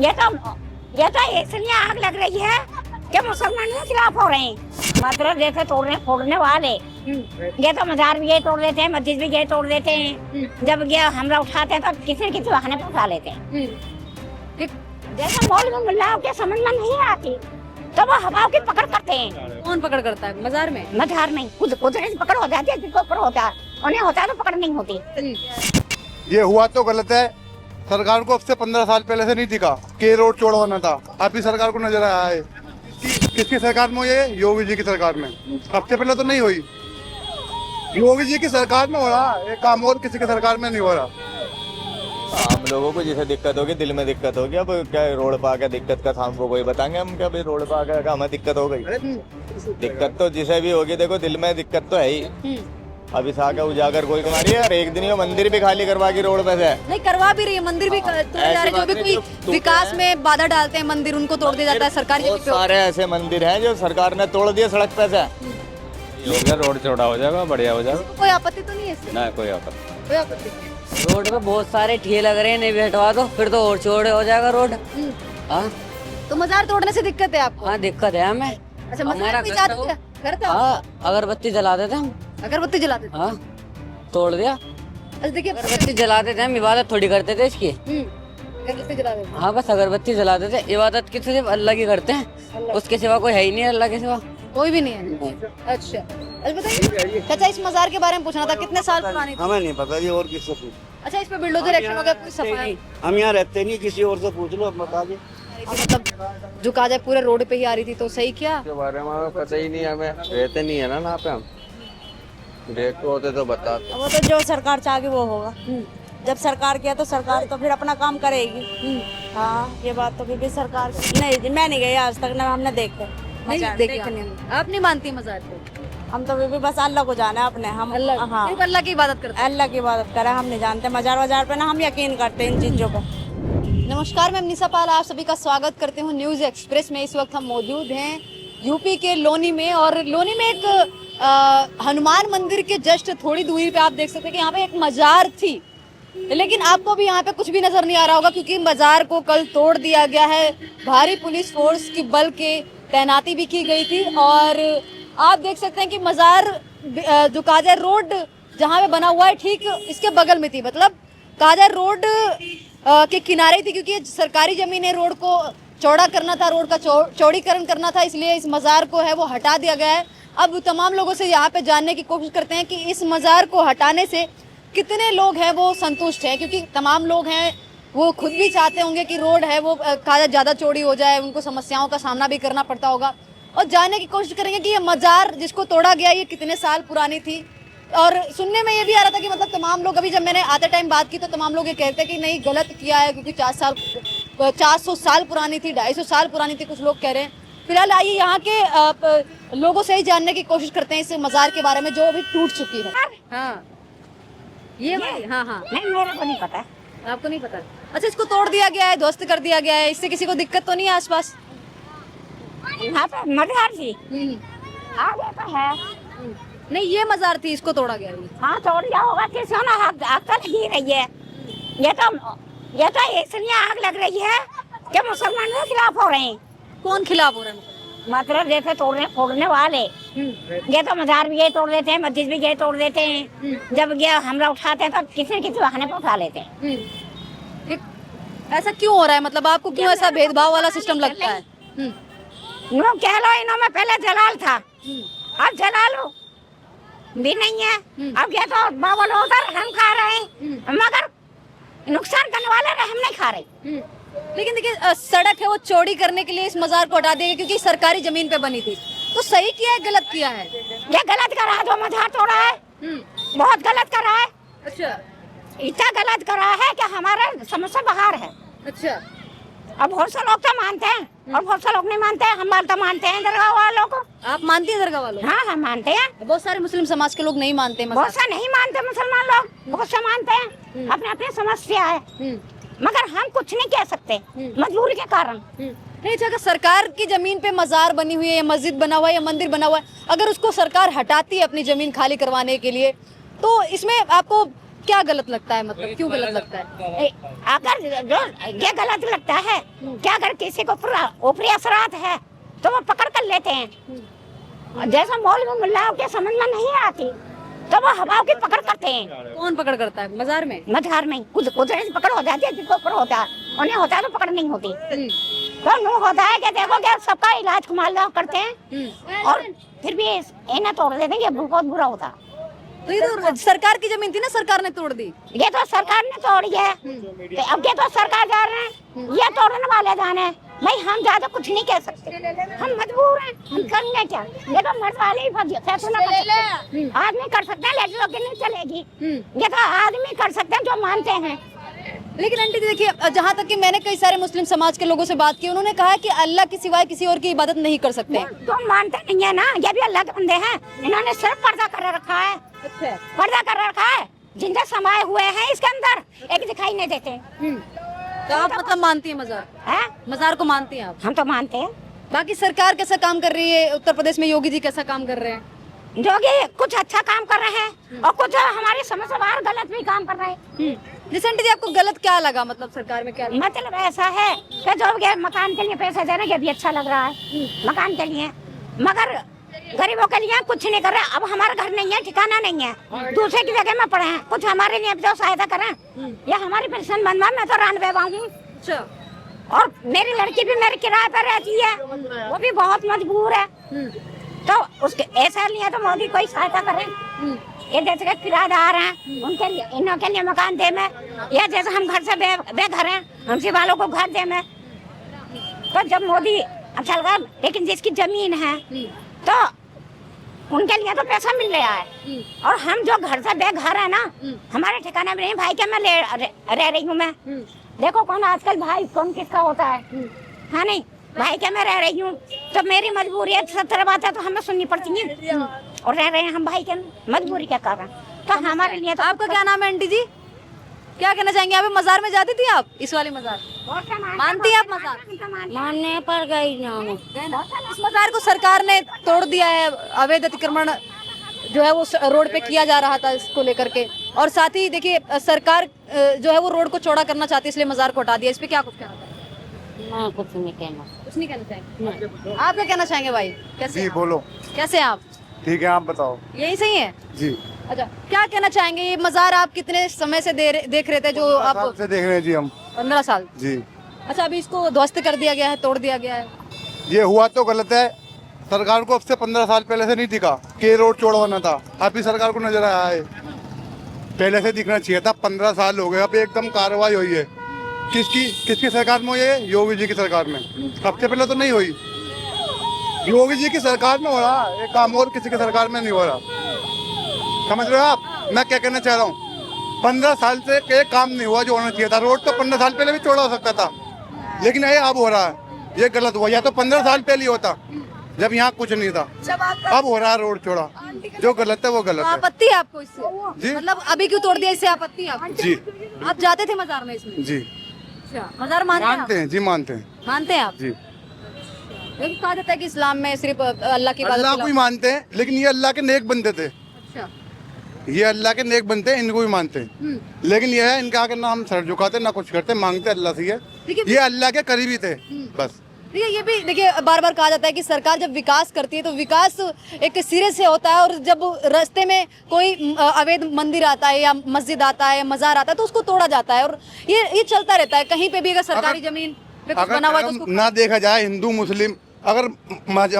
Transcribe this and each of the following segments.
ये तो इसलिए आग लग रही है कि मुसलमानों के खिलाफ हो रहे हैं। मतलब जैसे तोड़ने फोड़ने वाले ये तो मजार भी ये तोड़ देते हैं, मस्जिद भी ये तोड़ देते हैं। जब ये हमला उठाते हैं तो किसी न किसी बहाने पर उठा लेते हैं। जैसे मौलवी मुल्ला के समझ में नहीं आती तो वो हवाओं की पकड़ करते हैं। कौन पकड़ करता है? मजार में? मजार में खुद से पकड़ हो जाती है, जिसको ऊपर होता है उन्हें होता है तो पकड़ नहीं होती। ये हुआ तो गलत है। सरकार को अब से 15 साल पहले से नहीं दिखा कि रोड चौड़ा होना था। अभी सरकार को नजर आया है। किसकी सरकार में? ये योगी जी की सरकार में। सबसे पहले तो नहीं हुई, योगी जी की सरकार में हो रहा है काम, और किसी की सरकार में नहीं हो रहा। आम लोगों को जैसे दिक्कत होगी, दिल में दिक्कत होगी। अब क्या रोड पर आकर दिक्कत का हमको कोई बताएंगे हम? क्या भाई रोड पर आकर हमें दिक्कत हो गई? दिक्कत तो जिसे भी होगी, देखो दिल में दिक्कत तो है ही। अब इस आगे उजागर कोई कुमारी है, एक दिन ये मंदिर भी खाली करवा की रोड पे से नहीं करवा भी रही है, मंदिर भी तोड़े जा रहे हैं। जो भी कोई विकास में बाधा डालते हैं मंदिर, उनको तोड़ दिया जाता है। सरकार बहुत सारे ऐसे मंदिर हैं जो सरकार ने तोड़ दिए सड़क पे से। हो गया, रोड चौड़ा हो जाएगा, बढ़िया हो जाएगा। कोई आपत्ति तो नहीं है इससे? ना कोई आपत्ति। कोई आपत्ति नहीं। रोड पे बहुत सारे ठेले लग रहे हैं, नहीं भी हटवा दो फिर तो और चौड़े हो जाएगा रोड। हाँ तो मजार तोड़ने से दिक्कत है आपको? हाँ दिक्कत है हमें। अच्छा, मजार हमारा में घर जाते तो- थे? करते हो? हाँ अगरबत्ती जला देते हम। अगरबत्ती जलाते थे? हाँ तोड़ दिया। अच्छा देखिए, अगरबत्ती जलाते थे हम, इबादत थोड़ी करते थे इसकी। अगरबत्ती जलाते थे। हाँ बस अगरबत्ती जलाते थे, इबादत की सिर्फ अल्लाह की करते हैं, उसके सिवा कोई है ही नहीं अल्लाह के सिवा। कोई भी नहीं है। अच्छा बताइए चाचा, इस मजार के बारे में पूछना था, कितने साल पुरानी थी? हमें नहीं पता जी, और किससे पूछ? अच्छा, इस पे बिल्डोजर एक्शन हो गया, कोई सफाई? हम यहाँ रहते नहीं, किसी और से पूछ लो, अब बता दे। मतलब जो काजा पूरे रोड पे ही आ रही थी, तो सही क्या? के बारे में हमें पता ही नहीं, हमें रहते नहीं है ना यहाँ पे। हम देखते होते तो बताते। वो तो जो सरकार चाहेगी वो होगा। जब सरकार किया तो सरकार तो फिर अपना काम करेगी। हाँ ये बात तो क्योंकि सरकार नहीं, मैं नहीं गई आज तक, ना हमने देखे देखने में। आप नहीं मानती मजार को? हम तो भी बस अल्लाह को जाना है अपने। हम अल्लाह, हाँ सिर्फ अल्लाह की इबादत करते हैं। अल्लाह की इबादत करें, हम नहीं जानते मजार वजार पे ना, हम यकीन करते हैं इन चीजों पर। नमस्कार, मैं निशा पाल आप सभी का स्वागत करती हूँ न्यूज एक्सप्रेस में। इस वक्त हम मौजूद हैं यूपी के लोनी में, और लोनी में एक हनुमान मंदिर के जस्ट थोड़ी दूरी पे आप देख सकते हैं कि यहाँ पे एक मजार थी, लेकिन आपको भी यहाँ पे कुछ भी नजर नहीं आ रहा होगा क्योंकि मजार को कल तोड़ दिया गया है। भारी पुलिस फोर्स की बल के तैनाती भी की गई थी, और आप देख सकते हैं कि मजार जो काजर रोड जहाँ पे बना हुआ है ठीक इसके बगल में थी। मतलब काजर रोड के किनारे थी, क्योंकि सरकारी जमीन है, रोड को चौड़ा करना था, रोड का चौड़ीकरण करना था, इसलिए इस मजार को है वो हटा दिया गया है। अब तमाम लोगों से यहाँ पे जानने की कोशिश करते हैं कि इस मजार को हटाने से कितने लोग हैं वो संतुष्ट हैं, क्योंकि तमाम लोग हैं वो खुद भी चाहते होंगे कि रोड है वो ज़्यादा चौड़ी हो जाए, उनको समस्याओं का सामना भी करना पड़ता होगा। और जानने की कोशिश करेंगे कि ये मजार जिसको तोड़ा गया ये कितने साल पुरानी थी। और सुनने में ये भी आ रहा था कि मतलब तमाम लोग, अभी जब मैंने आते टाइम बात की तो तमाम लोग ये कहते हैं कि नहीं गलत किया है, क्योंकि 400 साल पुरानी थी, 250 साल पुरानी थी, कुछ लोग कह रहे हैं। फिलहाल आइए यहाँ के लोगों से ही जानने की कोशिश करते हैं इस मजार के बारे में जो अभी टूट चुकी है। हाँ ये हाँ हाँ नहीं मेरे को नहीं पता। आपको नहीं पता? अच्छा, इसको तोड़ दिया गया है, ध्वस्त कर दिया गया है, इससे किसी को दिक्कत तो नहीं है आसपास? यहाँ पे मजार थी, आगे तो है। नहीं ये मजार थी, इसको तोड़ा गया है। हाँ तोड़ दिया होगा, किसी ने आग तो लगी रही है। ये तो इसलिए आग लग रही है कि मुसलमानों के खिलाफ हो रहे हैं। कौन खिलाफ हो रहा है? मतलब जैसे तोड़ने फोड़ने वाले ये तो मजार भी ये तोड़ देते हैं, मस्जिद भी ये तोड़ देते हैं। जब ये हमला उठाते हैं तो किसी न किसी बहाने पर उठा लेते हैं। ऐसा क्यों हो रहा है? मतलब आपको क्यों ऐसा भेदभाव वाला सिस्टम लगता है? लोग कह लो इन्हों में पहले जलाल था, अब जलाल भी नहीं है। अब ये तो बावल उधर हम खा रहे हैं, मगर नुकसान करने वाले हम नहीं खा रहे। लेकिन देखिए सड़क है वो चौड़ी करने के लिए इस मजार को हटा दिया गया क्योंकि सरकारी जमीन पे बनी थी। तो सही किया है गलत किया है? ये गलत कर रहा है, जो मजार तोड़ा है बहुत गलत कर रहा है। अच्छा, इतना गलत कर रहा है कि हमारा समस्या बाहर है। अच्छा, अब बहुत से लोग तो मानते हैं और बहुत से लोग नहीं मानते हैं। हम तो मानते हैं दरगाह वालों को। आप मानती हैं दरगाह वालों? हाँ हम मानते हैं। बहुत सारे मुस्लिम समाज के लोग नहीं मानते हैं। बहुत से नहीं मानते मुसलमान लोग, बहुत से मानते हैं। अपने अपनी समस्या है, मगर हम कुछ नहीं कह सकते मजबूरी के कारण। नहीं, अगर सरकार की जमीन पे मजार बनी हुई है या मस्जिद बना हुआ है या मंदिर बना हुआ है, अगर उसको सरकार हटाती है अपनी जमीन खाली करवाने के लिए, तो इसमें आपको क्या गलत लगता है, मतलब क्यों गलत लगता है? अगर जो ये गलत लगता है कि अगर किसी को ऊपरी असरात है तो वो पकड़ कर लेते हैं। जैसा मौलवी मुल्लाओं के समझ में नहीं आती तो वो हवाओं की पकड़ करते हैं। कौन पकड़ करता है? मजार में? मजार में कुदरत से पकड़ हो जाती है, जिसको ऊपर होता है उन्हें होता है तो पकड़ नहीं होती। तो नो होता है कि देखो क्या सबका इलाज कमाल करते हैं और फिर भी इन्हें तोड़ देते हैं। ये बहुत बुरा होता। तो ये तो सरकार की जमीन थी ना, सरकार ने तोड़ दी। ये तो सरकार ने तोड़ी है, तो अब ये तो सरकार जा रहे हैं, ये तोड़ने वाले जाने। भाई हम ज्यादा कुछ नहीं कह सकते, हम मजबूर हैं, हम करेंगे क्या? ये तो मर्द वाले ही फैसला कर सकते हैं। आदमी कर सकते हैं, लड़कियों की नहीं चलेगी। ये तो आदमी कर सकते हैं जो मानते हैं। लेकिन आंटी जी देखिए, जहाँ तक कि मैंने कई सारे मुस्लिम समाज के लोगों से बात की, उन्होंने कहा कि अल्लाह के सिवाय किसी और की इबादत नहीं कर सकते। तो मानते नहीं है ना, ये भी अल्लाह के बंदे हैं। इन्होंने सिर्फ पर्दा कर रखा है, पर्दा कर रखा है, जिनसे समाये हुए हैं इसके अंदर एक दिखाई नहीं देते। तो आप मतलब मानती हैं मजार? मजार को मानती हैं आप? हम तो मानते हैं। बाकी सरकार कैसा काम कर रही है उत्तर प्रदेश में? योगी जी कैसा काम कर रहे हैं? योगी कुछ अच्छा काम कर रहे हैं और कुछ हमारी समझ से बाहर गलत भी काम कर रहे हैं। रिसेंटली जी आपको गलत क्या लगा, मतलब सरकार में क्या लगा? मतलब ऐसा है कि जो मकान के लिए पैसे दे रहे हैं ये भी अच्छा लग रहा है, मकान के लिए, मगर गरीबों के लिए कुछ नहीं कर रहे। अब हमारा घर नहीं है, ठिकाना नहीं है, दूसरे की जगह में पड़े हैं, कुछ हमारे लिए जो सहायता करें। या हमारी पेंशन बनवा, मैं तो रानबेवा हूँ और मेरी लड़की भी मेरे किराए पर रहती है, वो भी बहुत मजबूर है। तो उसके ऐसा लिए तो मोदी कोई सहायता करे। ये जैसे के किराएदार हैं उनके लिए, इन्हों के लिए मकान दे में, या जैसे हम घर से बेघर हैं, हमसे वालों को घर दे में। तो जब मोदी अच्छा लगा, लेकिन जिसकी जमीन है तो उनके लिए तो पैसा मिल रहा है, और हम जो घर से बेघर है ना, हमारे ठिकाने में नहीं। भाई के मैं रह रही हूँ मैं, देखो कौन आजकल भाई कौन किसका होता है, हाँ नहीं, भाई के मैं रह रही हूँ तो मेरी मजबूरी है, 70 बातें तो हमें सुननी पड़ती है और रह रहे हैं हम भाई के मजबूरी के कारण। तो हमारे लिए तो आपका क्या नाम है आंटी जी? क्या कहना चाहेंगे? आप मजार में जाती थी आप? इस वाली मजार मानती है आप? मजार मानने पर गई ना। इस मजार को सरकार ने तोड़ दिया है, अवैध अतिक्रमण जो है वो रोड पे किया जा रहा था इसको लेकर के, और साथ ही देखिए सरकार जो है वो रोड को चौड़ा करना चाहती है, इसलिए मजार को हटा दिया। इस पे क्या कुछ कहना है? मैं कुछ नहीं कहना। कुछ नहीं कहना चाहेंगे? आप क्या कहना चाहेंगे भाई? कैसे जी बोलो। कैसे आप? ठीक है, आप बताओ। यही सही है जी। अच्छा, क्या कहना चाहेंगे? ये मजार आप कितने समय से देख रहे थे? जो आप से देख रहे हैं जी हम। 15 साल जी। अच्छा, अभी इसको ध्वस्त कर दिया गया है, तोड़ दिया गया है। ये हुआ तो गलत है। सरकार को अब से 15 साल पहले से नहीं दिखा कि रोड चौड़ा होना था, अभी सरकार को नजर आया है। पहले से दिखना चाहिए था। 15 साल हो गए, अब एकदम कार्रवाई हुई है। किसकी सरकार में हुई है? योगी जी की सरकार में। सबसे पहले तो नहीं हुई, योगी जी की सरकार में हो रहा है ये काम, और किसी की सरकार में नहीं हो रहा। समझ रहे हो आप मैं क्या कहना चाह रहा हूँ? 15 साल से एक काम नहीं हुआ जो होना चाहिए था। रोड तो 15 साल पहले भी चौड़ा हो सकता था, लेकिन ये अब हो रहा है, ये गलत हुआ। या तो 15 साल पहले होता जब यहाँ कुछ नहीं था, अब हो रहा है रोड चौड़ा। जो गलत है वो गलत है। आपत्ति है आपको इससे? जी। मतलब अभी क्यों तोड़ दिया, इससे आपत्ति है आपको? जी। आप जाते थे मजार में इसमें? जी। अच्छा, मजार मानते हैं? जी मानते हैं। मानते हैं आप? जी। लेकिन कहा जाता है कि इस्लाम में सिर्फ अल्लाह की इबादत अल्लाह को ही मानते हैं, लेकिन ये अल्लाह के नेक बंदे थे। अच्छा। ये अल्लाह के नेक बनते हैं, इनको भी मानते हैं। लेकिन ये है इनका आगे ना हम सर झुकाते ना कुछ करते, मांगते अल्लाह से। ये अल्लाह के करीबी थे बस। ये भी देखिए, बार बार कहा जाता है कि सरकार जब विकास करती है तो विकास एक सिरे से होता है, और जब रास्ते में कोई अवैध मंदिर आता है या मस्जिद आता है, मजार आता है, तो उसको तोड़ा जाता है। और ये चलता रहता है। कहीं पे भी अगर सरकारी जमीन पे कुछ बना हुआ है तो उसको ना देखा जाए, हिंदू मुस्लिम अगर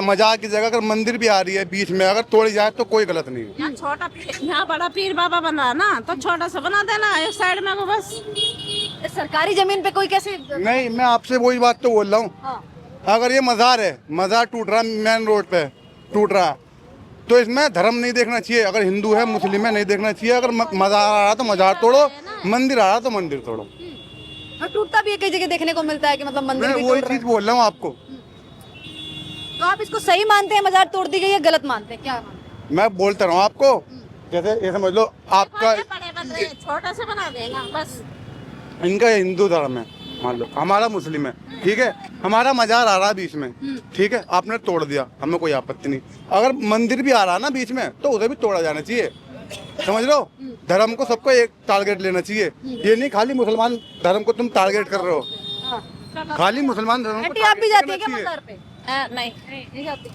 मजाक की जगह अगर मंदिर भी आ रही है बीच में, अगर तोड़ी जाए तो कोई गलत नहीं है। यहाँ छोटा पीर, यहाँ बड़ा पीर बाबा बन रहा ना, तो छोटा सा बना देना एक साइड में को बस। सरकारी जमीन पे कोई कैसे? नहीं, मैं आपसे वही बात तो बोल रहा हूँ। अगर ये मजार है, मजार टूट रहा मेन रोड पे टूट रहा, तो इसमें धर्म नहीं देखना चाहिए। अगर हिंदू है मुस्लिम है नहीं देखना चाहिए। अगर मजार आ रहा तो मजार तोड़ो, मंदिर आ रहा तो मंदिर तोड़ो। टूटता भी है कई जगह देखने को मिलता है कि मतलब मंदिर भी वही टूट रहा चीज बोल रहा हूँ आपको। तो आप इसको सही मानते हैं मजार तोड़ दी गई है, गलत मानते हैं? क्या मानते हैं? मैं बोलता रहा हूँ आपको, जैसे ये समझ लो आपका छोटा सा बना देगा बस। इनका हिंदू धर्म है, मान लो हमारा मुस्लिम है, ठीक है, हमारा मजार आ रहा है बीच में, ठीक है, आपने तोड़ दिया, हमें कोई आपत्ति नहीं। अगर मंदिर भी आ रहा है ना बीच में तो उसे भी तोड़ा जाना चाहिए। समझ लो, धर्म को सबको एक टारगेट लेना चाहिए। ये नहीं खाली मुसलमान धर्म को तुम टारगेट कर रहे हो, खाली मुसलमान धर्म को आंटी आप भी जाती है क्या चाहिए। मजार पे? नहीं नहीं जाती।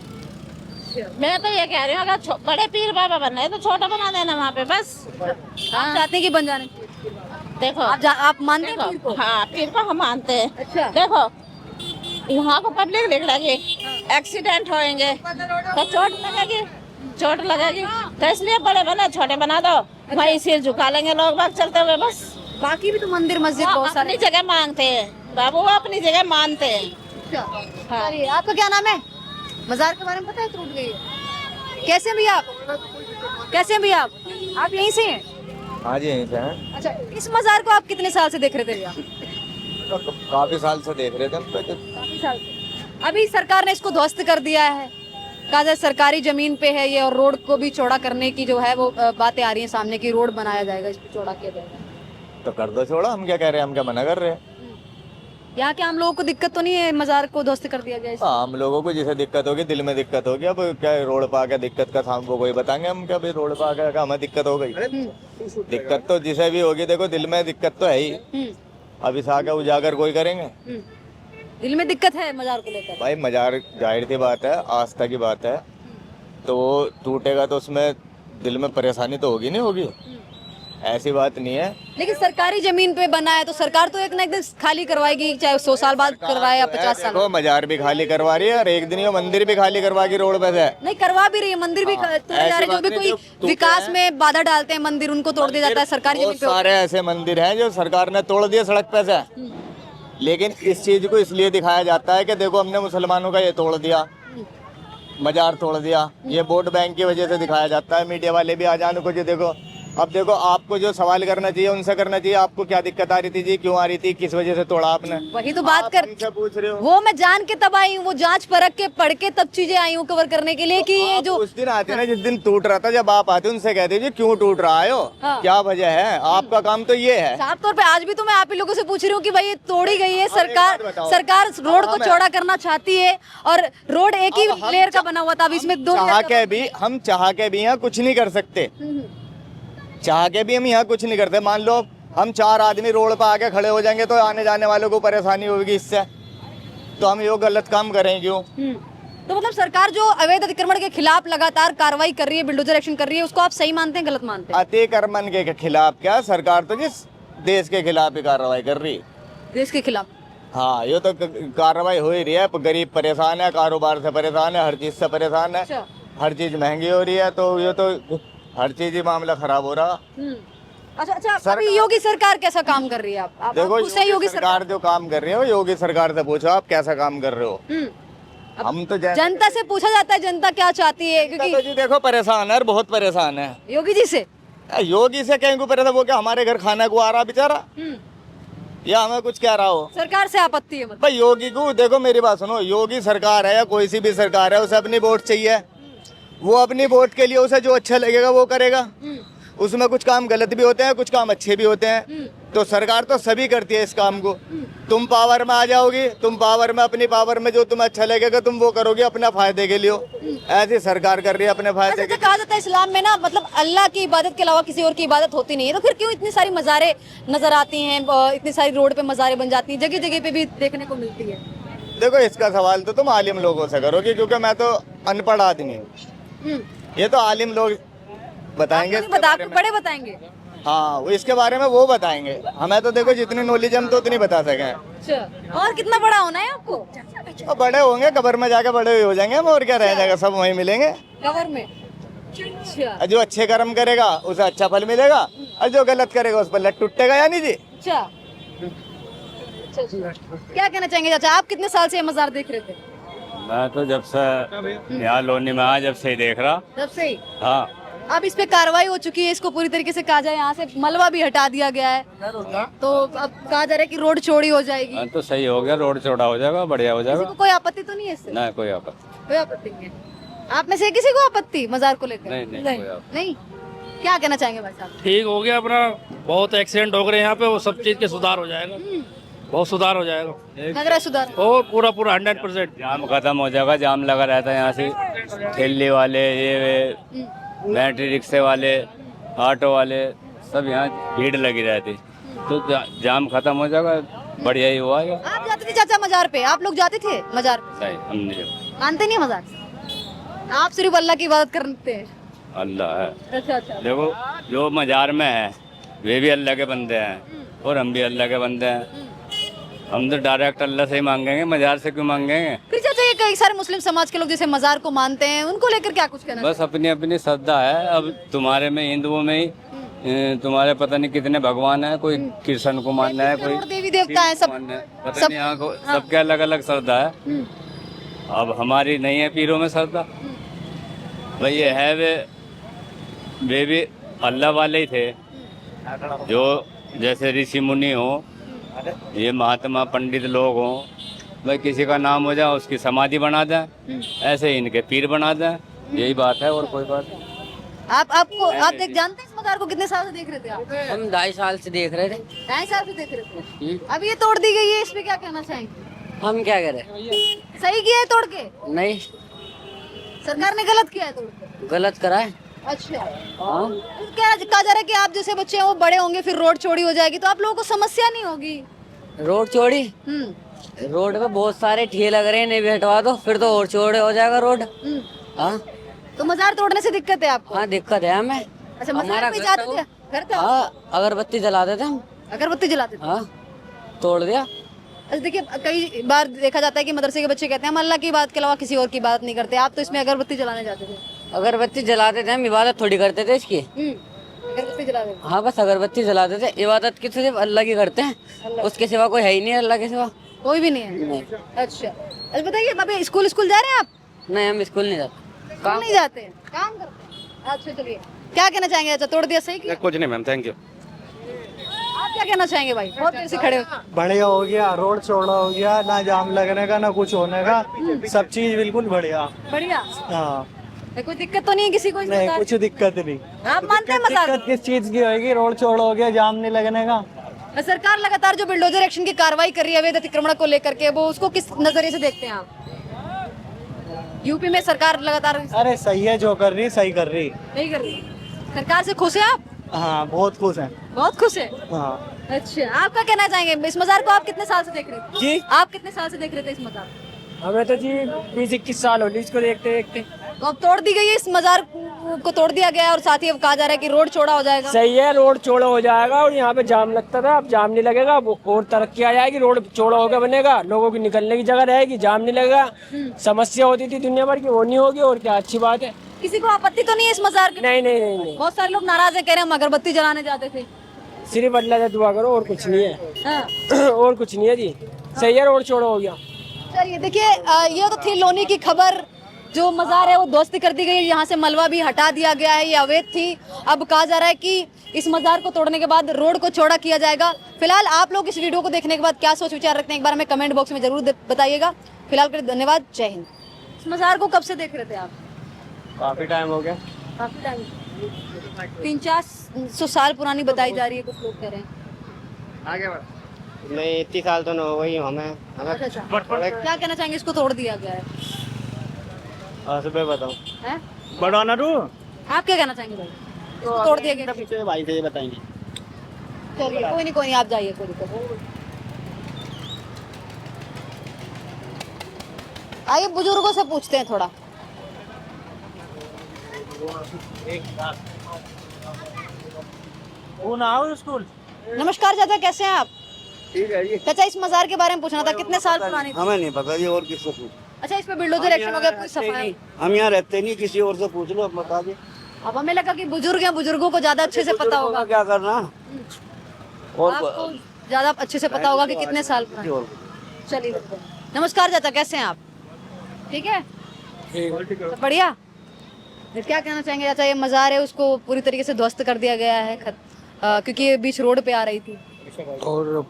मैं तो ये कह रही हूँ अगर बड़े पीर बाबा बनना है तो छोटा बना देना वहाँ पे बस। आप चाहते हैं कि बन जाने चाहिए? देखो आप मानते हैं पीर को? हाँ पीर को हम मानते हैं। अच्छा। देखो यहाँ को पब्लिक लिख लगी, एक्सीडेंट होएंगे तो चोट लगेगी तो इसलिए बड़े बना छोटे बना दो, वहीं सिर झुका लेंगे लोग बाग चलते हुए बस। बाकी भी तो मंदिर मस्जिद वो बहुत सारे अपनी जगह मांगते हैं बाबू, वो अपनी जगह मानते हैं। हाँ। चलिए, आपका क्या नाम है? मजार के बारे में पता है? टूट गई है। कैसे हैं भैया आप? कैसे हैं भैया आप यहीं से हैं? हाँ जी यहीं से हैं। अच्छा, इस मजार को आप कितने साल से देख रहे थे भैया? तो काफी साल से देख रहे थे हम तो। काफी साल से। अभी सरकार ने इसको ध्वस्त कर दिया है, कहा जाए सरकारी जमीन पे है ये, और रोड को भी चौड़ा करने की जो है वो बातें आ रही हैं सामने की, रोड बनाया जाएगा, इस पे चौड़ा किया जाएगा। तो कर दो छोड़ा, हम क्या कह रहे हैं, हम क्या मना कर रहे हैं। यहाँ के आम लोगों को दिक्कत तो नहीं है मजार को ध्वस्त कर दिया जाए? आम लोगों को जिसे दिक्कत होगी, दिल में दिक्कत होगी, अब क्या रोड पर आके दिक्कत का शाम को कोई बताएंगे हम क्या भाई रोड पर आके हमें दिक्कत हो गई। दिक्कत तो जिसे भी होगी, देखो दिल में दिक्कत तो है ही, अब इस आके उजागर कोई करेंगे। दिल में दिक्कत है मजार को लेकर? भाई मजार जाहिर सी बात है, आस्था की बात है, तो वो टूटेगा तो उसमें दिल में परेशानी तो होगी, नहीं होगी, ऐसी बात नहीं है। लेकिन सरकारी जमीन पे बना है तो सरकार तो एक ना एक दिन खाली करवाएगी, चाहे 100 साल बाद करवाए या 50 साल। देखो मजार भी खाली करवा रही है और एक दिन ये मंदिर भी खाली करवाएगी रोड पे से। नहीं करवा भी रही है, मंदिर भी तोड़े जा रहे हैं, जो भी कोई विकास में बाधा डालते हैं मंदिर उनको तोड़ दिया जाता है सरकारी जमीन पे। सारे ऐसे मंदिर हैं जो सरकार ने तोड़ दिए सड़क पे से, लेकिन इस चीज को इसलिए दिखाया जाता है कि देखो हमने मुसलमानों का ये तोड़ दिया, मजार तोड़ दिया, ये वोट बैंक की वजह से दिखाया जाता है। मीडिया वाले भी आ जाने को जो देखो, अब देखो आपको जो सवाल करना चाहिए उनसे करना चाहिए, आपको क्या दिक्कत आ रही थी जी, क्यों आ रही थी, किस वजह से तोड़ा आपने, वही तो बात कर उनसे पूछ रहे हो। वो मैं जान के तब आई हूँ, वो जांच परख के पढ़ के तब चीजें आई हूँ कवर करने के लिए कि ये जो उस दिन आते ना जिस दिन टूट रहा था, जब आप आते उनसे कहते जी क्यों टूट रहा है, हाँ। क्या वजह है, आपका काम तो ये है। साफ तौर पे आज भी तो मैं आप ही लोगों से पूछ रही हूँ कि भाई ये तोड़ी गई है, सरकार बात बताओ। सरकार रोड को चौड़ा करना चाहती है और रोड एक ही लेयर का बना हुआ था, अब इसमें दो चाह के भी हम चाह के भी यहाँ कुछ नहीं कर सकते, चाह के भी हम यहाँ कुछ नहीं करते। मान लो हम 4 आदमी रोड पर आके खड़े हो जाएंगे तो आने जाने वालों को परेशानी होगी इससे, तो हम ये गलत काम करें क्यों। तो मतलब सरकार जो अवैध अतिक्रमण के खिलाफ लगातार कार्रवाई कर रही है, बिल्डोजर एक्शन कर रही है, उसको आप सही मानते हैं गलत मानते हैं? अतिक्रमण के खिलाफ क्या, सरकार तो जिस देश के खिलाफ ही कार्रवाई कर रही है, देश के खिलाफ। हाँ ये तो कार्रवाई हो ही रही है। गरीब परेशान है, कारोबार से परेशान है, हर चीज से परेशान है, अच्छा। हर चीज महंगी हो रही है, तो ये तो हर चीज ही मामला खराब हो रहा। अच्छा अभी योगी सरकार कैसा काम कर रही है? आप देखो खुद से योगी सरकार जो काम कर रही है वो योगी सरकार से पूछो आप कैसा काम कर रहे हो। हम तो जनता से पूछा जाता है जनता क्या चाहती है, तो क्योंकि जी देखो परेशान है और बहुत परेशान है। योगी जी से योगी से कहीं को परेशान, वो क्या हमारे घर खाना को आ रहा बेचारा, या हमें कुछ कह रहा हो। सरकार से आपत्ति है मतलब? भाई योगी को देखो, मेरी बात सुनो, योगी सरकार है या कोई सी भी सरकार है, उसे अपनी वोट चाहिए, वो अपनी वोट के लिए उसे जो अच्छा लगेगा वो करेगा। उसमें कुछ काम गलत भी होते हैं, कुछ काम अच्छे भी होते हैं, तो सरकार तो सभी करती है इस काम को। तुम पावर में आ जाओगी, तुम पावर में अपनी पावर में जो तुम्हें अच्छा लगेगा तुम वो करोगे अपने फायदे के लिए, ऐसी सरकार कर रही है अपने फायदे के। कहा जाता है इस्लाम में ना, मतलब अल्लाह की इबादत के अलावा किसी और की इबादत होती नहीं है, तो फिर क्यों इतनी सारी मज़ारें नजर आती हैं, इतनी सारी रोड पे मज़ारें बन जाती हैं, जगह जगह पे भी देखने को मिलती है? देखो इसका सवाल तो तुम आलिम लोगों से करोगे, क्योंकि मैं तो अनपढ़ आदमी हूँ, ये तो आलिम लोग बताएंगे इसके बारे में। बड़े बताएंगे। हाँ वो इसके बारे में वो बताएंगे, हमें तो देखो जितनी नॉलेज हम तो उतनी बता सके। अच्छा, और कितना बड़ा होना है आपको? और बड़े होंगे कब्र में जाके बड़े हो जाएंगे हम, और क्या रह जाएगा, सब वहीं मिलेंगे कब्र में। अच्छा, जो अच्छे कर्म करेगा उसे अच्छा फल मिलेगा, और जो गलत करेगा उस पर लट टूटेगा, यानी जी। अच्छा क्या कहना चाहेंगे चाचा, आप कितने साल से ये मजार देख रहे थे? मैं तो जब से यहाँ लोनी में आया जब से ही देख रहा। जब से ही? हाँ। अब इस पे कार्रवाई हो चुकी है, इसको पूरी तरीके से कहा जाए, यहाँ से मलबा भी हटा दिया गया है, तो अब कहा जा रहा है कि रोड चौड़ी हो जाएगी। तो सही हो गया, रोड चौड़ा हो जाएगा, बढ़िया हो जाएगा। किसी को कोई आपत्ति तो नहीं है इससे? नहीं कोई आपत्ति, कोई आपत्ति नहीं है। आप में से किसी को आपत्ति मजार को लेकर? नहीं, कोई आपत्ति नहीं। क्या कहना चाहेंगे भाई साहब? ठीक हो गया अपना, बहुत एक्सीडेंट हो गए यहाँ पे, वो सब चीज के सुधार हो जाएगा, बहुत सुधार हो जाएगा, लग रहा है सुधार? और पूरा 100%। जाम खत्म हो जाएगा, जाम लगा रहता है यहाँ से, ठेले वाले, ये बैटरी रिक्शे वाले, ऑटो वाले सब यहाँ भीड़ लगी रहती, तो जाम खत्म हो जाएगा, बढ़िया ही हुआ है। आप जाते थे चाचा मजार पे? आप लोग जाते थे मजार पे? सही, हमने मानते नहीं मजार? आप सिर्फ अल्लाह की इबादत करते हैं? अल्लाह है। अच्छा अच्छा। देखो जो मजार में है वे भी अल्लाह के बंदे हैं और हम भी अल्लाह के बंदे हैं। हम तो डायरेक्ट अल्लाह से ही मांगेंगे, मजार से क्यों मांगेंगे? फिर चाचा ये कई सारे मुस्लिम समाज के लोग जैसे मजार को मानते हैं, उनको लेकर क्या कुछ कहना? बस अपनी अपनी श्रद्धा है। अब तुम्हारे में हिंदुओं में ही तुम्हारे पता नहीं कितने भगवान है, कोई कृष्ण को मानना है, कोई देवी देवता है, सब पता नहीं, यहाँ को सबके अलग अलग श्रद्धा है। अब हमारी नहीं है पीरों में श्रद्धा। भाई ये है वे भी अल्लाह वाले ही थे, जो जैसे ऋषि मुनि हो, ये महात्मा पंडित लोग हों, भाई किसी का नाम हो जाए उसकी समाधि बना दें, ऐसे ही इनके पीर बना दें, यही बात है और कोई बात नहीं। आप जानते हैं इस मजार को? कितने साल से देख रहे थे आप? हम 2.5 साल से देख रहे थे। 2.5 साल से देख रहे थे। अब ये तोड़ दी गई है, इस पे क्या कहना चाहेंगे? हम क्या करें? सही किया है तोड़ के? नहीं, सरकार ने गलत किया है तोड़ के? गलत करा है। अच्छा। हाँ, क्या कहा जा रहा है कि आप जैसे बच्चे हैं वो बड़े होंगे, फिर रोड चौड़ी हो जाएगी, तो आप लोगों को समस्या नहीं होगी? रोड चौड़ी, रोड पे बहुत सारे ठेले लग रहे हैं, नहीं भी हटवा दो फिर तो और चौड़े हो जाएगा रोड। हाँ, तो मजार तोड़ने से दिक्कत है आपको? हाँ दिक्कत है हमें। अच्छा, मजार में जाते थे? घर था? हाँ, अगरबत्ती जला देते हम। अगरबत्ती जलाते थे? हाँ, तोड़ दिया। अच्छा देखिए, कई बार देखा जाता है कि मदरसे के बच्चे कहते हैं हम अल्लाह की बात के अलावा किसी और की बात नहीं करते। आप तो इसमें अगरबत्ती जलाने जाते थे? अगरबत्ती जलाते थे हम, इबादत थोड़ी करते थे इसकी। अगरबत्ती जलाते थे? हाँ, बस अगरबत्ती जलाते थे। इबादत की सिर्फ अल्लाह की करते हैं, उसके सिवा कोई है ही नहीं। अल्लाह के सिवा कोई भी नहीं है? नहीं। अच्छा अच्छा, बताइए अभी स्कूल जा रहे हैं आप? नहीं, हम स्कूल नहीं जाते, काम नहीं जाते हैं, काम करते हैं। अच्छा चलिए, क्या कहना चाहेंगे? अच्छा, तोड़ दिया सही किया? कुछ नहीं मैम, थैंक यू। आप क्या कहना चाहेंगे भाई? बहुत देर से खड़े हो। बढ़िया हो गया, रोड चौड़ा हो गया, ना जाम लगने का ना कुछ होने का, सब चीज बिल्कुल बढ़िया। बढ़िया। हाँ, कोई दिक्कत तो नहीं है किसी को? नहीं कुछ दिक्कत नहीं। आप मानते हैं मजार? दिक्कत किस चीज की होगी? रोड चौड़ा हो गया, जाम नहीं लगने का। सरकार लगातार जो बिल्डोजर एक्शन की कार्रवाई कर रही है अवैध अतिक्रमण को लेकर के, वो उसको किस नजरिए से देखते हैं आप? यूपी में सरकार लगातार अरे सही है, जो कर रही सही कर रही। नहीं कर रही। सरकार से खुश है आप? हाँ, बहुत खुश हैं। बहुत खुश है? हाँ। अच्छा, आप क्या कहना चाहेंगे? इस मजार को आप कितने साल से देख रहे थे? जी, आप कितने साल से देख रहे थे इस मजार? हमें तो जी 20-21 साल हो गए इसको देखते देखते। तो अब तोड़ दी गई है, इस मजार को तोड़ दिया गया है और साथ ही अब कहा जा रहा है कि रोड चौड़ा हो जाएगा। सही है, रोड चौड़ा हो जाएगा और यहाँ पे जाम लगता था, अब जाम नहीं लगेगा, और तरक्की आ जाएगी, रोड चौड़ा होकर बनेगा, लोगों की निकलने की जगह रहेगी, जाम नहीं लगेगा। समस्या होती थी दुनिया भर की, वो नहीं होगी, और क्या अच्छी बात है। किसी को आपत्ति तो नहीं है इस मजार की? नहीं नहीं नहीं नहीं, बहुत सारे लोग नाराज है, कह रहे हैं हम अगरबत्ती जलाने जाते थे। सिर्फ अल्लाह से दुआ करो, और कुछ नहीं है। हाँ। और कुछ नहीं है जी, सही है, रोड चौड़ा हो गया। चलिए देखिए, ये तो थी लोनी की खबर। जो मजार है वो ध्वस्त कर दी गई, यहाँ से मलबा भी हटा दिया गया है, ये अवैध थी। अब कहा जा रहा है कि इस मजार को तोड़ने के बाद रोड को चौड़ा किया जाएगा। फिलहाल आप लोग इस वीडियो को देखने के बाद क्या सोच विचार रखते हैं, एक बार हमें कमेंट बॉक्स में जरूर बताइएगा। फिलहाल के लिए धन्यवाद, जय हिंद। इस मजार को कब से देख रहे थे आप? काफी टाइम हो गया। काफी टाइम, 300-400 साल पुरानी बताई जा रही है, कुछ लोग कह रहे हैं। आगे बढ़। नहीं, इतनी साल तो न हो गई हमें। अच्छा, क्या कहना चाहेंगे? इसको तोड़ दिया गया है, बताओ। हैं? बढ़ाना रू। आप क्या कहना चाहेंगे भाई? इसको तोड़ दिया गया? पीछे भाई से बताएंगे। चलिए, कोई नहीं, आप जाइए, कोई दिक्कत नहीं। आइए बुजुर्गों से पूछते हैं थोड़ा। स्कूल। नमस्कार चाचा, कैसे हैं आप? ठीक है जी। चाचा, इस मजार के बारे में पूछना था, कितने साल पुरानी थी? हमें नहीं पता जी, और किससे पूछ। अच्छा, इस पे बिल्डोजर एक्शन हो गया, कोई सफाई? हम यहाँ रहते नहीं, किसी और से पूछ लो, अब बता दे। अब हमें लगा कि बुजुर्ग हैं, बुजुर्गों को ज्यादा अच्छे से पता होगा। क्या करना, और आपको ज्यादा अच्छे से पता होगा कि कितने साल पुरानी। चलिए, नमस्कार चाचा, कैसे हैं आप? ठीक है, सब बढ़िया। क्या कहना चाहेंगे चाचा? ये मजार है, उसको पूरी तरीके से ध्वस्त कर दिया गया है, क्योंकि ये बीच रोड पे आ रही थी। और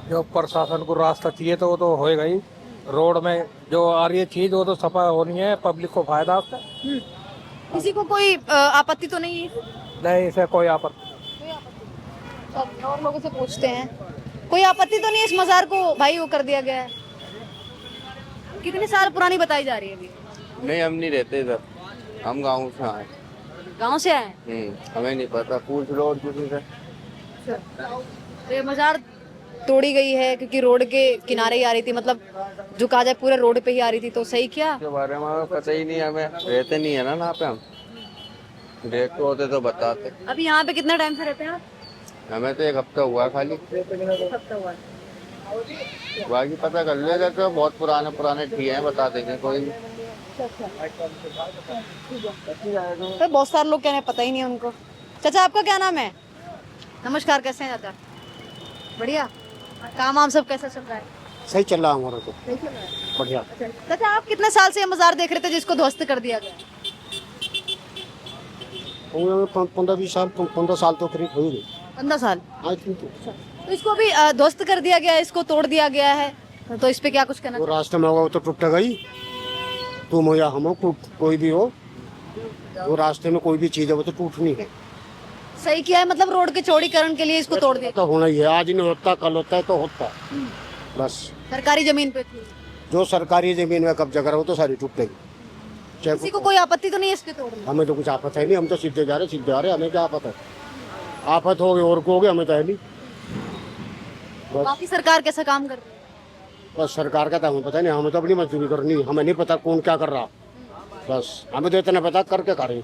जो प्रशासन को रास्ता चाहिए तो वो तो होएगा ही। रोड में जो आ रही है चीज वो तो सफा होनी है, पब्लिक को फायदा उससे। किसी को कोई आपत्ति तो नहीं है? नहीं, इसे कोई आपत्ति। और लोगों से पूछते हैं, कोई आपत्ति तो नहीं है इस मजार को भाई वो कर दिया गया है? कितने साल पुरानी बताई जा रही है अभी? नहीं, हम नहीं रहते इधर, हम गाँव से आए। गांव से आए हमें नहीं पता, पूछ लो और किसी से। तो ये मजार तोड़ी गई है क्योंकि रोड के किनारे ही आ रही थी, मतलब जो कहा जाए पूरे रोड पे ही आ रही थी, तो सही क्या? के बारे में हमें पता ही नहीं, हमें रहते नहीं है ना यहाँ पे, हम देखते होते तो बताते। अभी यहाँ पे कितना टाइम से रहते हैं आप? हमें तो 1 हफ्ता हुआ खाली, हफ्ता हुआ। बाकी पता कर लेगा तो बहुत पुराने ठिए हैं, बता देंगे कोई नहीं। तो बहुत सारे लोग कह रहे हैं पता ही नहीं है उनको। चाचा आपका क्या नाम है? नमस्कार, कैसे हैं चाचा? बढ़िया। काम वाम सब कैसा चल रहा है? सही चल रहा है हमारा तो, सही चल रहा है। बढ़िया। चाचा आप कितने साल से ये मजार देख रहे थे जिसको ध्वस्त कर दिया गया? 15-20 साल, 15 साल तो करीब हो ही गए। 15 साल। आज तो तो इसको भी ध्वस्त कर दिया गया है, इसको तोड़ दिया गया है, तो इस पे क्या कुछ कहना वो चाहिए? रास्ते में होगा वो तो टूटेगा ही, तुम हो या हम हो, कोई भी हो, वो रास्ते में कोई भी चीज है वो तो टूटनी है। सही किया है, मतलब रोड के चौड़ीकरण के लिए इसको तोड़ दिया। तो होना ही है, आज नहीं होता कल होता है तो होता है बस। सरकारी जमीन पे थी, जो सरकारी जमीन में कब्जा करा वो तो सारी टूटेगी। चाहे किसी को कोई आपत्ति तो नहीं है इसके तोड़ने? हमें तो कुछ आफत है नहीं, हम तो सीधे जा रहे सीधे आ रहे, हमें क्या आफत है? आफत हो गई और को हो गया, हमें तो है नहीं। बस बाकी सरकार कैसा काम कर रही है? बस सरकार का तो हमें पता नहीं, हमें तो अपनी मजदूरी करनी है, हमें नहीं पता कौन क्या कर रहा, बस हमें तो इतना पता करके करें।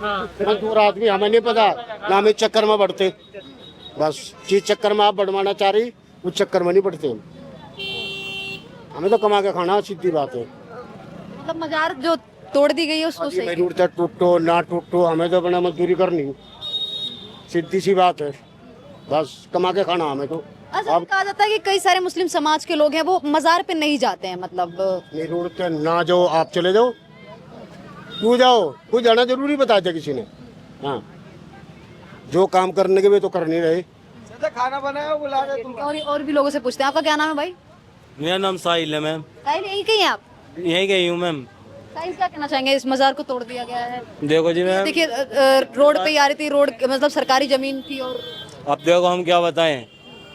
मजदूर आदमी, हमें नहीं पता ना, हम इस चक्कर में बढ़ते, बस जिस चक्कर में आप बढ़वाना चाह रही उस चक्कर में नहीं बढ़ते हम, हमें तो कमा के खाना, सीधी बात है। मतलब मजार जो तोड़ दी गई है उसको सही। जरूरत है टूटो ना टूटो, हमें तो अपना मजदूरी करनी, सीधी सी बात है, बस कमा के खाना हमें तो। अच्छा, कहा जाता है कि कई सारे मुस्लिम समाज के लोग हैं वो मजार पे नहीं जाते हैं, मतलब नहीं रोड ना जाओ, आप चले जाओ, क्यों जाओ, कोई जाना जरूरी बता दिया किसी ने? हाँ, जो काम करने के भी तो कर नहीं रहे। खाना बनाया बुला रहे तुम। और भी लोगों से पूछते हैं। आपका क्या नाम है भाई? मेरा नाम साहिल है मैम। साहिल, यही कहीं हैं आप? यहीं गई हूँ मैम। साहिल, क्या कहना चाहेंगे, इस मजार को तोड़ दिया गया है? देखो जी मैम, देखिए रोड पे ही आ रही थी, रोड मतलब सरकारी जमीन थी, और अब देखो हम क्या बताएं,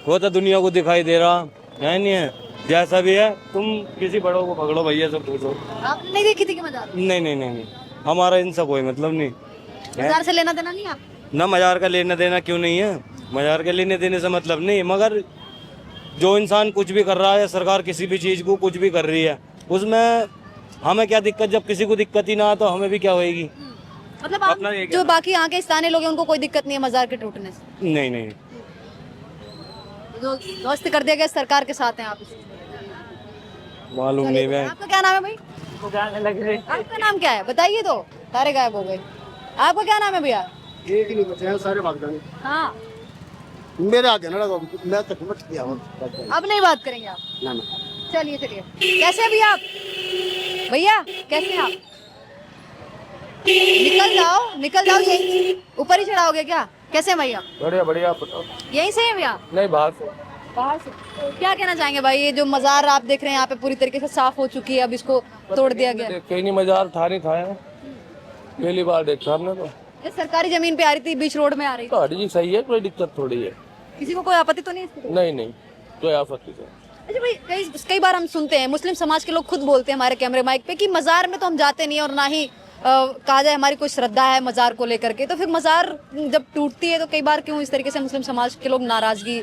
वो तो दुनिया को दिखाई दे रहा है, नहीं है जैसा भी है, तुम किसी बड़ों को पकड़ो, भैया से पूछो। आपने नहीं देखी थी कि मजार? नहीं, हमारा इनसे कोई मतलब नहीं। मजार से लेना देना नहीं आप? ना मजार का लेना देना क्यों नहीं है, मजार के लेने देने से मतलब नहीं, मगर जो इंसान कुछ भी कर रहा है, सरकार किसी भी चीज़ को कुछ भी कर रही है, उसमें हमें क्या दिक्कत? जब किसी को दिक्कत ही ना तो हमें भी क्या होएगी? मतलब आप जो बाकी यहाँ के स्थानीय लोग हैं उनको कोई दिक्कत नहीं है मजार के टूटने से? नहीं, जो ध्वस्त कर दिया गया सरकार के साथ हैं आप? मालूम नहीं मैं। आपका क्या नाम है भाई? आपका नाम क्या है बताइए, तो सारे गायब हो गए। आपका क्या नाम है भैया? एक नहीं बचे हैं, सारे भाग जाने। हाँ, मेरे आगे ना लगा, मैं तक मत किया। अब नहीं बात करेंगे आप? ना। चलिए कैसे हैं भैया आप? भैया कैसे हैं आप? निकल जाओ, यहीं ऊपर ही चढ़ाओगे क्या? कैसे हैं भैया? बढ़िया, आप बताओ। यहीं से हैं भैया? नहीं, बाहर से। बाहर से। क्या कहना चाहेंगे भाई, ये जो मजार आप देख रहे हैं यहाँ पे पूरी तरीके से साफ हो चुकी है, अब इसको तोड़ दिया गया? कहीं नहीं, मजार था नहीं था, पहली बार देखा हमने तो। ये सरकारी जमीन पे आ रही थी, बीच रोड में आ रही थी। तो हरी सही है, कोई दिक्कत थोड़ी है। किसी को कोई आपत्ति तो नहीं है? नहीं, कोई आपत्ति नहीं। अच्छा भाई, कई बार हम सुनते हैं, मुस्लिम समाज के लोग खुद बोलते हैं हमारे कैमरे माइक पे कि मजार में तो हम जाते नहीं, और ना ही कहा जाए हमारी कोई श्रद्धा है मजार को लेकर के, तो फिर मजार जब टूटती है तो कई बार क्यों इस तरीके से मुस्लिम समाज के लोग नाराजगी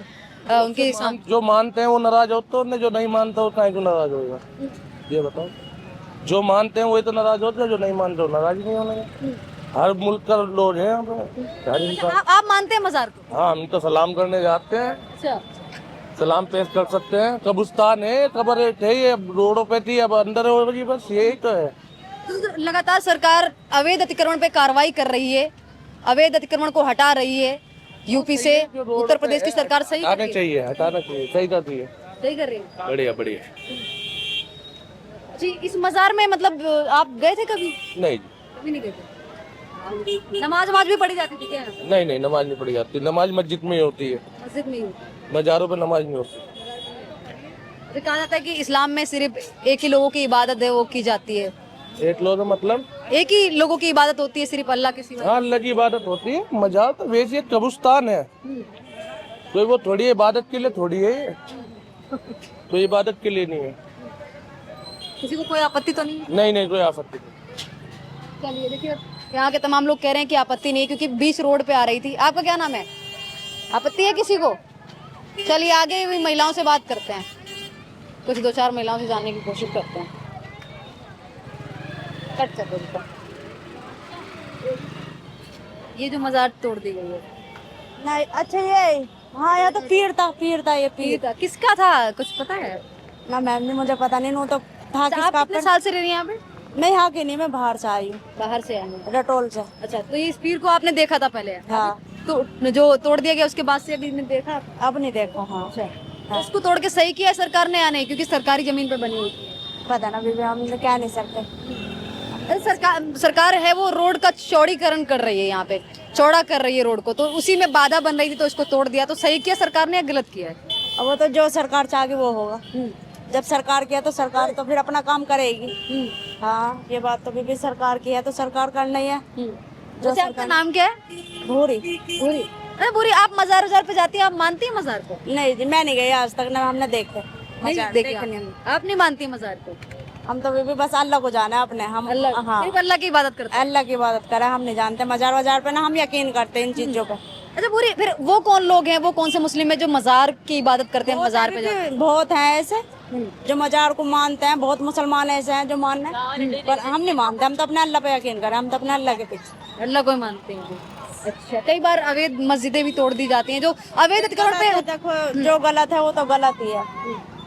उनके जो मानते हैं वो नाराज होते हैं, जो नहीं मानता होता है क्यों नाराज होगा? ये बताओ, जो मानते हैं वही तो नाराज होते हैं, जो नहीं मानते नाराज नहीं होने। हर मुल्क का लोग हैं यहाँ पे। आप मानते हैं मजार को? हाँ, हम तो सलाम करने जाते हैं। अच्छा, सलाम पेश कर सकते हैं। कब्रिस्तान है, कब्र थे, ये रोडों पे थी, अब अंदर होगी, बस यही तो है। तो लगातार सरकार अवैध अतिक्रमण पे कार्रवाई कर रही है, अवैध अतिक्रमण को हटा रही है यूपी से। उत्तर प्रदेश की सरकार सही हटाना चाहिए, सही करती है, सही कर रही है। बढ़िया। जी, इस मजार में मतलब आप गए थे कभी? नहीं, कभी नहीं गए थे। नमाज भी पढ़ी जाती थी क्या? नहीं, नमाज नहीं पढ़ी जाती। नमाज मस्जिद में ही होती है, मस्जिद में ही। मजारों पे नमाज नहीं होती। तो कहा जाता है कि इस्लाम में सिर्फ एक ही लोगों की इबादत है, वो की जाती है। एक लोग मतलब एक ही लोगों की इबादत होती है, सिर्फ अल्लाह के सिवा। हाँ, अल्लाह की इबादत होती है। मजार तो वैसे एक कब्रिस्तान है, कोई वो थोड़ी इबादत के लिए थोड़ी है, कोई इबादत के लिए नहीं है। किसी को कोई आपत्ति तो नहीं है? नहीं, कोई आपत्ति नहीं। चलिए देखिए, यहाँ के तमाम लोग कह रहे हैं कि आपत्ति नहीं, क्योंकि 20 रोड पे आ रही थी। आपका क्या नाम है? आपत्ति है किसी को? चलिए आगे भी महिलाओं से बात करते हैं, कुछ 2-4 महिलाओं से जानने की कोशिश करते हैं। कट कर दो। ये जो मजार तोड़ दी गई है, नहीं अच्छा ये हाँ यहाँ तो पीर था ये पीर था किसका था, कुछ पता है? ना मैम नहीं, मुझे पता नहीं, वो तो था अच्छा, आप कितने साल से रह रही हैं यहाँ पे? मैं यहाँ की नहीं, मैं बाहर से आई हूँ, बाहर से आई हूँ। रटोल से। अच्छा, तो ये इस पीर को आपने देखा था पहले? हाँ। तो जो तोड़ दिया गया उसके बाद से अभी ने देखा? अब नहीं देखा। हाँ तो उसको तोड़ के सही किया सरकार ने या नहीं, क्योंकि सरकारी जमीन पे बनी हुई है? पता ना बीबी, हम तो कह नहीं सकते। अरे सरकार है वो रोड का चौड़ीकरण कर रही है, यहाँ पे चौड़ा कर रही है रोड को, तो उसी में बाधा बन रही थी तो इसको तोड़ दिया। तो सही किया सरकार ने या गलत किया है? अब वो तो जो सरकार चाहेगी वो होगा। जब सरकार किया तो सरकार तो फिर अपना काम करेगी। हाँ ये बात तो बीबी सरकार की है तो सरकार करना ही है। जो आपका नाम क्या है? भूरी। भूरी। अरे भूरी, आप मजार वजार पे जाती हैं, आप मानती हैं मजार को? नहीं जी, मैं नहीं गई आज तक, ना हमने देखे। आप नहीं मानती मजार को? हम तो बीबी बस अल्लाह को जाना है अपने, हम अल्लाह, हाँ सिर्फ अल्लाह की इबादत करते हैं। अल्लाह की इबादत करें, हम नहीं जानते मजार वजार पे, ना हम यकीन करते हैं इन चीजों पे। अच्छा भूरी, फिर वो कौन लोग हैं, वो कौन से मुस्लिम है जो मजार की इबादत करते हैं, मजार पे जाते हैं? बहुत हैं ऐसे जो मजार को मानते हैं, बहुत मुसलमान ऐसे हैं जो मानते हैं, पर हम नहीं मानते, हम तो अपने अल्लाह पे यकीन करें, हम तो अपने अल्लाह के पीछे अल्लाह को ही मानते हैं। अच्छा, कई बार अवैध मस्जिदें भी तोड़ दी जाती हैं, जो अवैध अतिक्रमण पे देखो जो गलत है वो तो गलत ही है।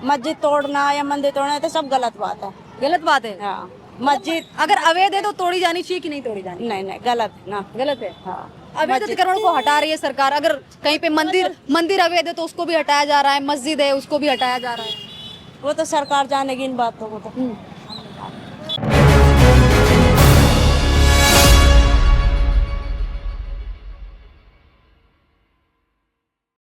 मस्जिद तोड़ना या मंदिर तोड़ना तो सब गलत बात है। गलत बात है? हाँ, मस्जिद अगर अवैध है तो तोड़ी जानी चाहिए कि नहीं तोड़ी जानी? नहीं गलत है ना, गलत है। हाँ। अवैध अतिक्रमण को हटा रही है सरकार। अगर कहीं पे मंदिर अवैध है तो उसको भी हटाया जा रहा है, मस्जिद है उसको भी हटाया जा रहा है। वो तो सरकार जानेगी इन बातों को तो।